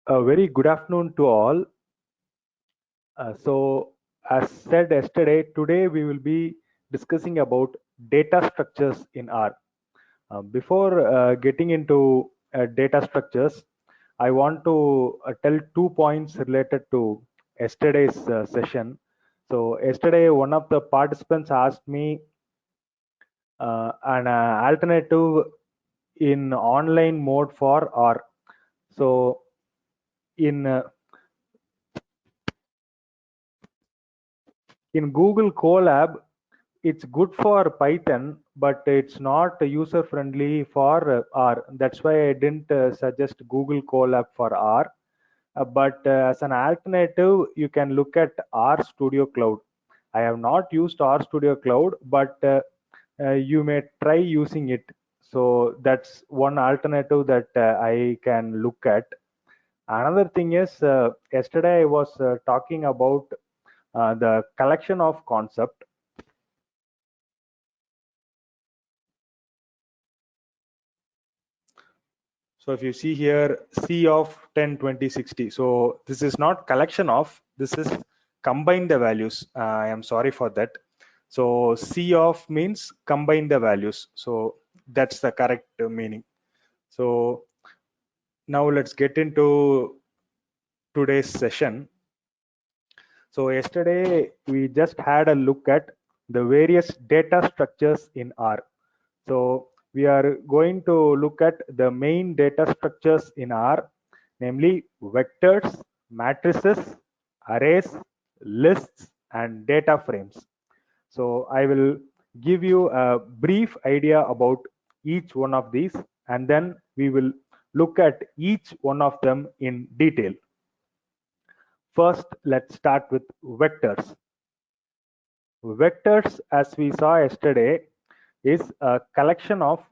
A very good afternoon to all. As said yesterday, today we will be discussing about data structures in R. Before getting into data structures, I want to tell 2 points related to yesterday's session. So, yesterday, one of the participants asked me an alternative in online mode for R. So, in in Google Colab, it's good for Python, but it's not user friendly for R. That's why I didn't suggest Google Colab for R. But as an alternative, you can look at R Studio Cloud. I have not used R Studio Cloud, but you may try using it. So that's one alternative that I can look at. Another thing is, yesterday I was talking about the collection of concept. So if you see here, C of 10, 20, 60. So this is not collection of, this is combine the values. I am sorry for that. So C of means combine the values. So that's the correct meaning. So now let's get into today's session. So yesterday we just had a look at the various data structures in R. So we are going to look at the main data structures in R, namely vectors, matrices, arrays, lists, and data frames. So I will give you a brief idea about each one of these, and then we will look at each one of them in detail. First, let's start with vectors. Vectors, as we saw yesterday, is a collection of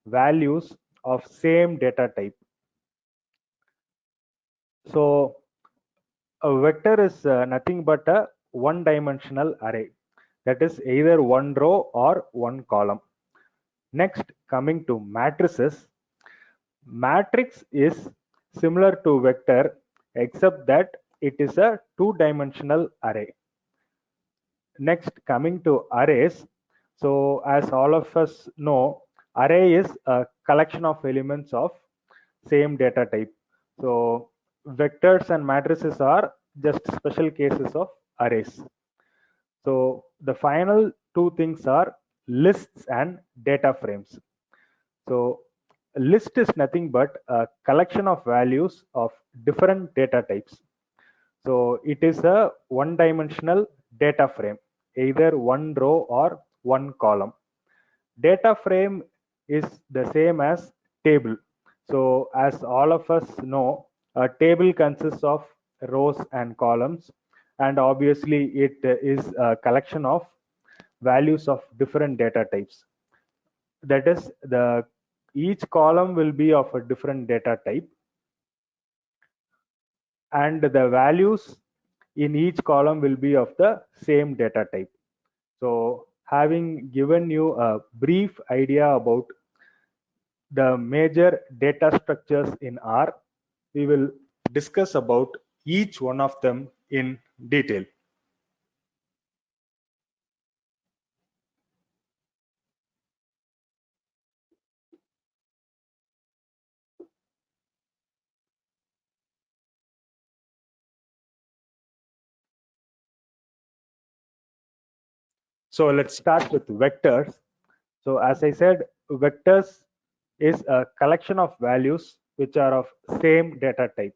values of same data type. So a vector is nothing but a one-dimensional array. That is either one row or one column. Next, coming to matrices. Matrix is similar to vector except that it is a two-dimensional array. Next, coming to arrays. So as all of us know, array is a collection of elements of same data type. So vectors and matrices are just special cases of arrays. So the final two things are lists and data frames. So a list is nothing but a collection of values of different data types. So it is a one-dimensional data frame, either one row or one column. Data frame is the same as table. So as all of us know, a table consists of rows and columns, and obviously it is a collection of values of different data types. That is, the each column will be of a different data type, and the values in each column will be of the same data type. So having given you a brief idea about the major data structures in R, we will discuss about each one of them in detail. So let's start with vectors. So as I said, vectors is a collection of values which are of same data type.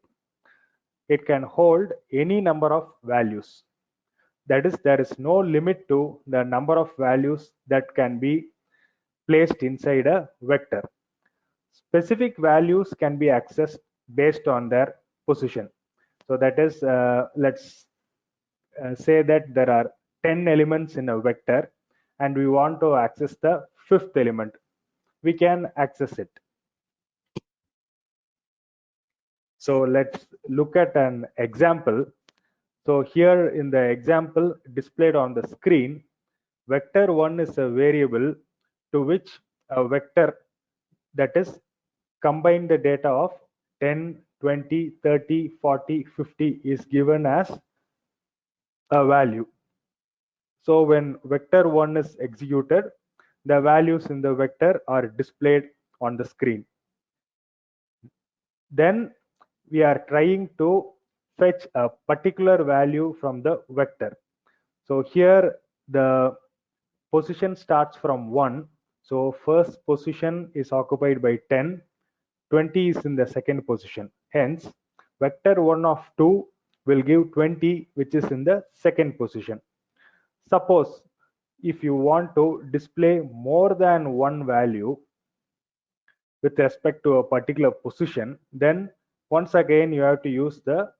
It can hold any number of values. That is, there is no limit to the number of values that can be placed inside a vector. Specific values can be accessed based on their position. So that is, let's say that there are 10 elements in a vector and we want to access the fifth element. We can access it. So let's look at an example. So here in the example displayed on the screen, vector 1 is a variable to which a vector, that is, combine the data of 10, 20, 30, 40, 50 is given as a value. So when vector 1 is executed, the values in the vector are displayed on the screen. Then we are trying to fetch a particular value from the vector. So here the position starts from 1. So first position is occupied by 10. 20 is in the second position. Hence, vector 1 of 2 will give 20, which is in the second position. Suppose if you want to display more than one value with respect to a particular position, then once again you have to use the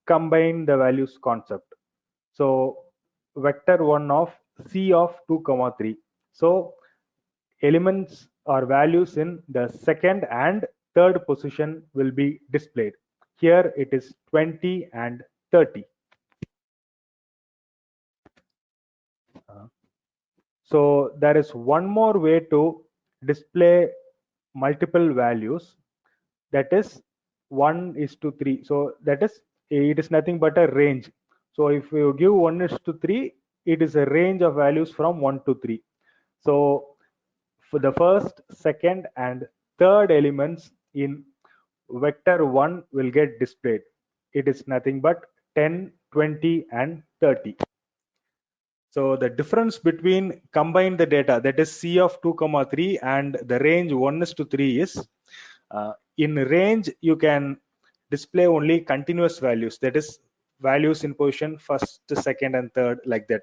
combine the values concept. So vector 1 of C of 2 comma 3. So elements or values in the second and third position will be displayed. Here it is 20 and 30. So there is one more way to display multiple values, that is 1 is to 3. So that is, it is nothing but a range. So if you give 1 is to 3, it is a range of values from 1 to 3. So for the first, second and third elements in vector 1 will get displayed. It is nothing but 10, 20 and 30. So the difference between combine the data, that is C of 2 comma 3 and the range 1 is to 3 is, in range you can display only continuous values, that is values in position first, second and third, like that.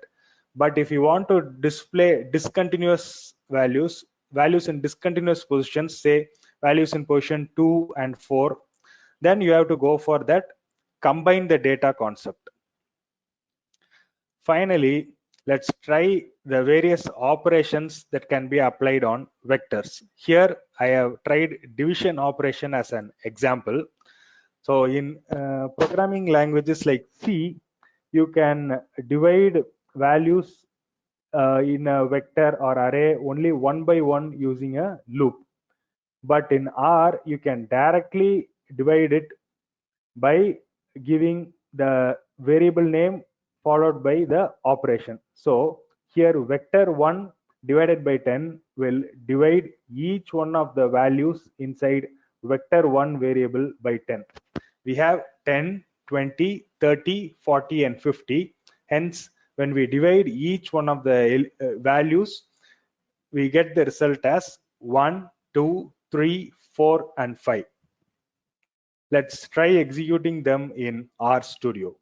But if you want to display discontinuous values, values in discontinuous positions, say values in position 2 and 4, then you have to go for that combine the data concept. Finally, let's try the various operations that can be applied on vectors. Here I have tried division operation as an example. So in programming languages like C, you can divide values in a vector or array only one by one using a loop. But in R, you can directly divide it by giving the variable name followed by the operation. So here vector 1 divided by 10 will divide each one of the values inside vector 1 variable by 10. We have 10, 20, 30, 40 and 50. Hence, when we divide each one of the values, we get the result as 1, 2, 3, 4 and 5. Let's try executing them in RStudio.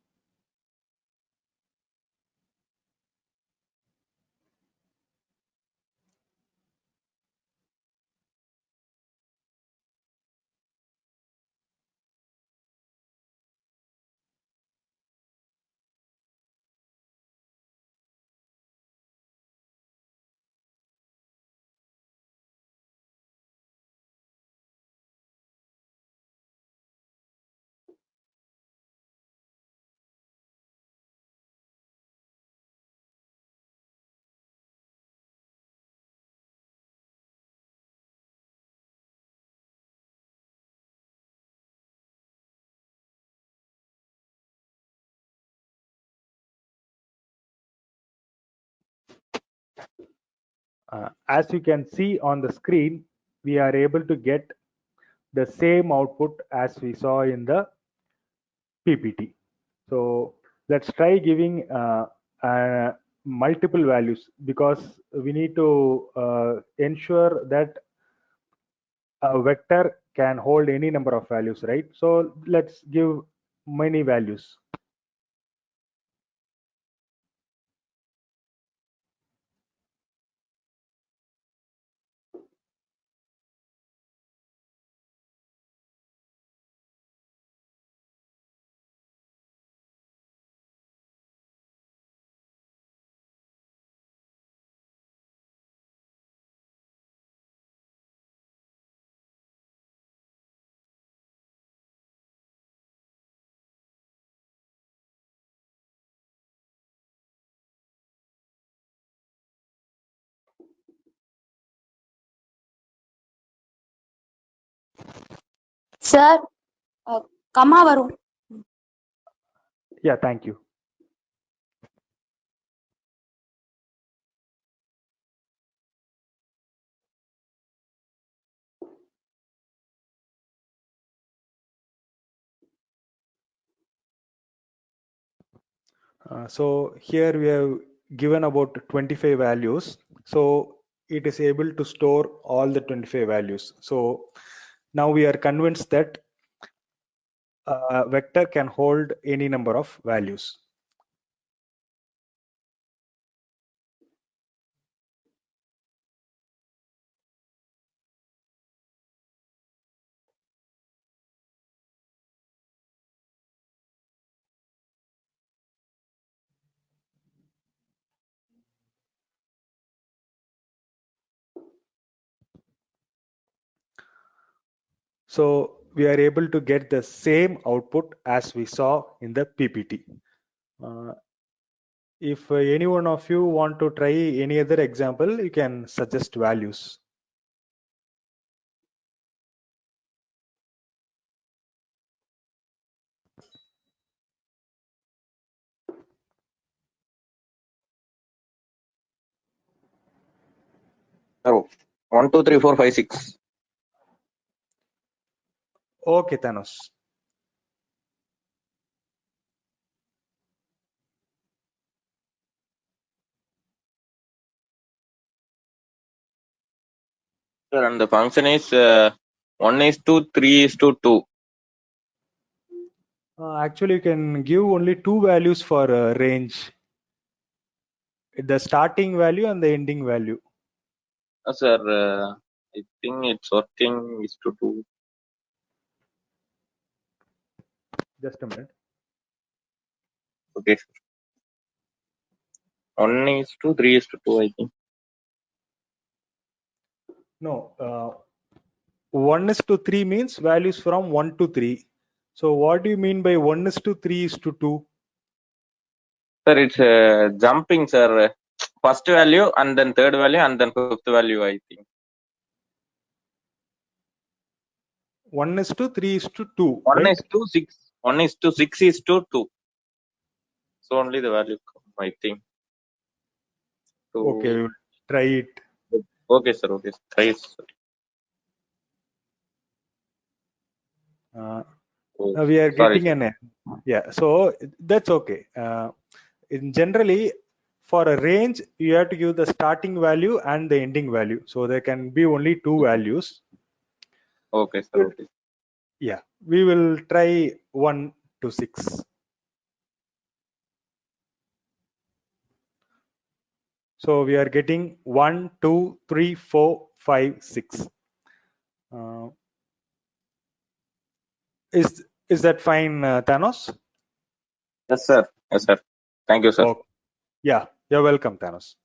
As you can see on the screen, we are able to get the same output as we saw in the PPT. So let's try giving multiple values, because we need to ensure that a vector can hold any number of values, right? So let's give many values. Sir, comma வரும். Yeah, thank you. So here we have given about 25 values. So it is able to store all the 25 values. So now we are convinced that a vector can hold any number of values. So we are able to get the same output as we saw in the PPT. If any one of you want to try any other example, you can suggest values. Oh, 1, 2, 3, 4, 5, 6. Okay, Thanos. Sir, and the function is 1 is to 3 is to 2. Actually, you can give only two values for range. The starting value and the ending value. Sir, I think it's working is to 2. Just a minute. Okay, sir. 1 is to 3 is to 2, I think. No, 1 is to 3 means values from 1 to 3. So what do you mean by 1 is to 3 is to 2? Sir, it's jumping, sir. First value and then third value and then fifth value, I think. 1 is to 3 is to 2, 1 right? is to 6. 1 is to 6 is to 2. So only the value come, I think. Okay, we will try it. Okay, sir. Okay, sir. Try it, sir. We are Sorry, getting sir. an yeah, so that's okay. In generally, for a range, you have to give the starting value and the ending value. So there can be only two values. Okay, sir. Okay. Yeah, we will try 1 to 6. So we are getting 1, 2, 3, 4, 5, 6. Is that fine, Thanos? Yes, sir. Yes, sir. Thank you, sir. Oh, yeah, you're welcome, Thanos.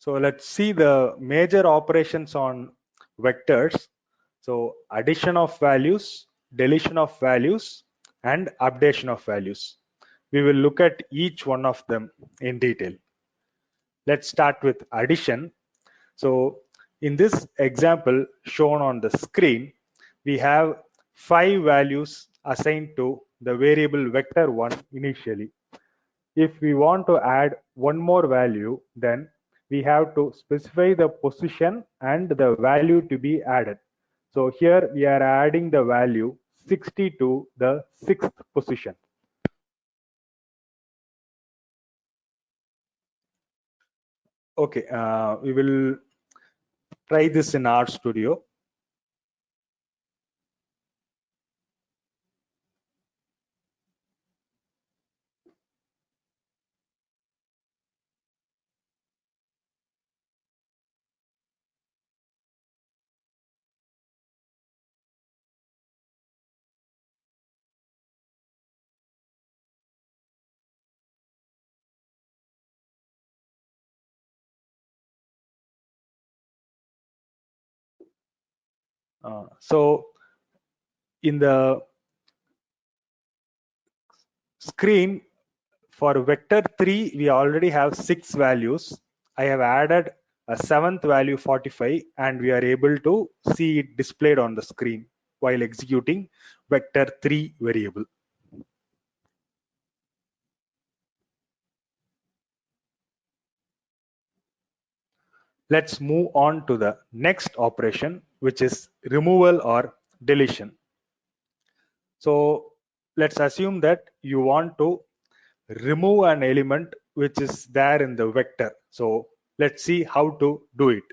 So let's see the major operations on vectors. So addition of values, deletion of values, and updation of values. We will look at each one of them in detail. Let's start with addition. So in this example shown on the screen, we have 5 values assigned to the variable vector1 initially. If we want to add one more value, then we have to specify the position and the value to be added. So here we are adding the value 60 to the 6th position. Okay, we will try this in RStudio. So in the screen for vector 3, we already have 6 values I have added a seventh value 45 and we are able to see it displayed on the screen while executing vector 3 variable. Let's move on to the next operation, which is removal or deletion. So let's assume that you want to remove an element which is there in the vector. So let's see how to do it.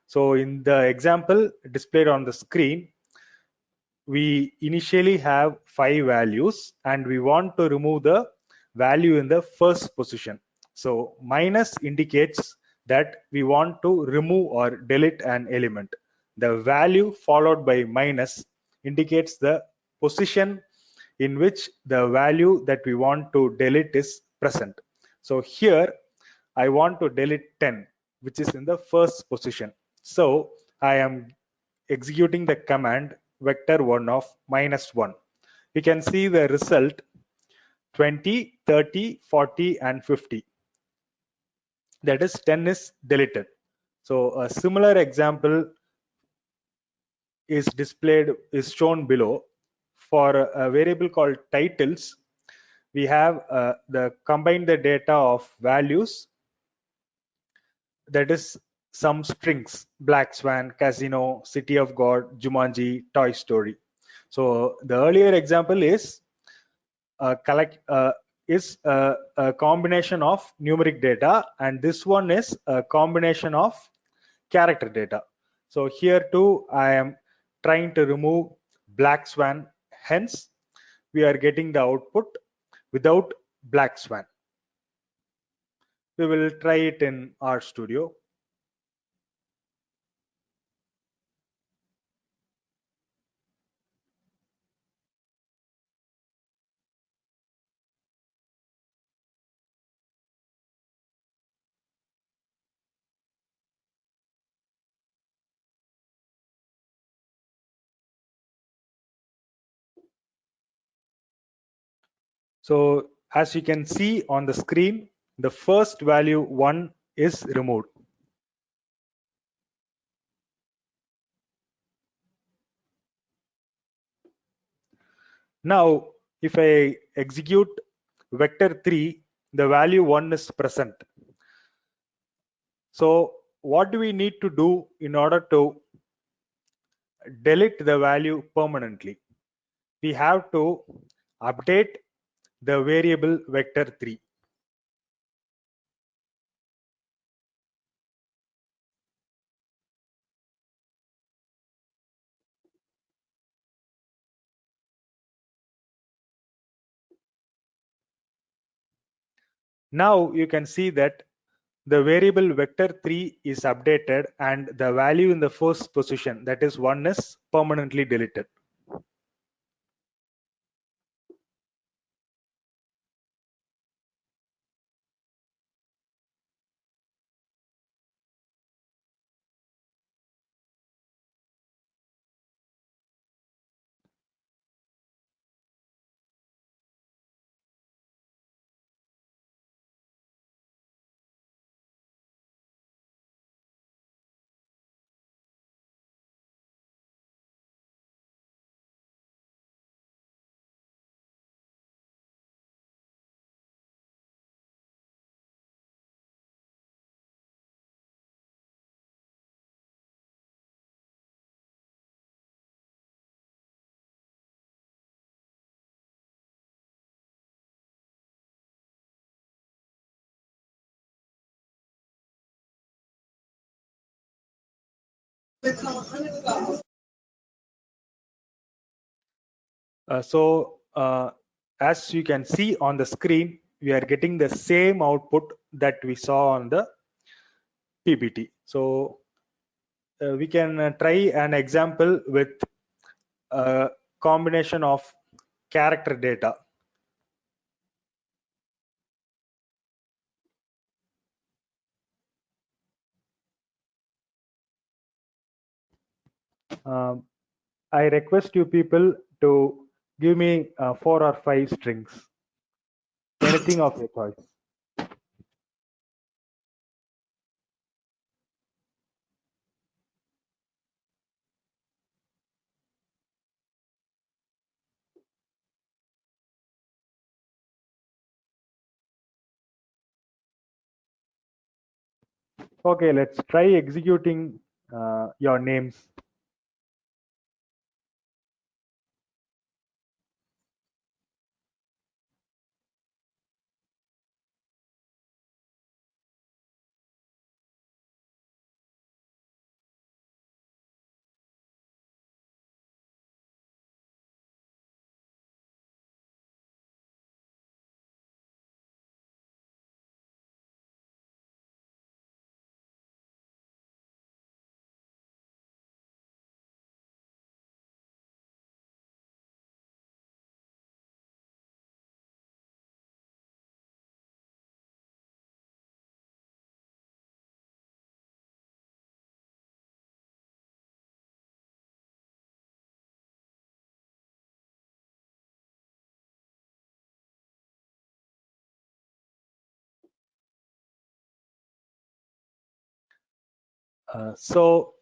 So in the example displayed on the screen, we initially have 5 values and we want to remove the value in the first position. So minus indicates that we want to remove or delete an element. The value followed by minus indicates the position in which the value that we want to delete is present. So here I want to delete 10, which is in the first position. So I am executing the command vector1 of -1. You can see the result 20, 30, 40 and 50. That is 10 is deleted. So a similar example is shown below. For a variable called titles, we have the combine the data of values, that is some strings: Black Swan, Casino, City of God, Jumanji, Toy Story. So the earlier example is a combination of numeric data, and this one is a combination of character data. So here too I am trying to remove Black Swan, hence we are getting the output without Black Swan. We will try it in RStudio. So as you can see on the screen, the first value 1 is removed. Now if I execute vector 3, the value 1 is present. So what do we need to do in order to delete the value permanently? We have to update the variable vector 3. Now you can see that the variable vector 3 is updated and the value in the first position, that is 1, is permanently deleted. So as you can see on the screen, we are getting the same output that we saw on the PPT. So we can try an example with a combination of character data. Um, I request you people to give me 4 or 5 strings, anything of your choice. Okay, let's try executing your names. So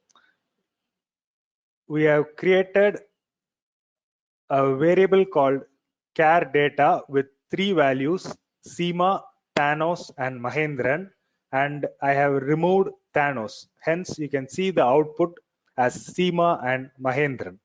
we have created a variable called char data with three values, Seema, Thanos, and Mahendran, and I have removed Thanos. Hence, you can see the output as Seema and Mahendran.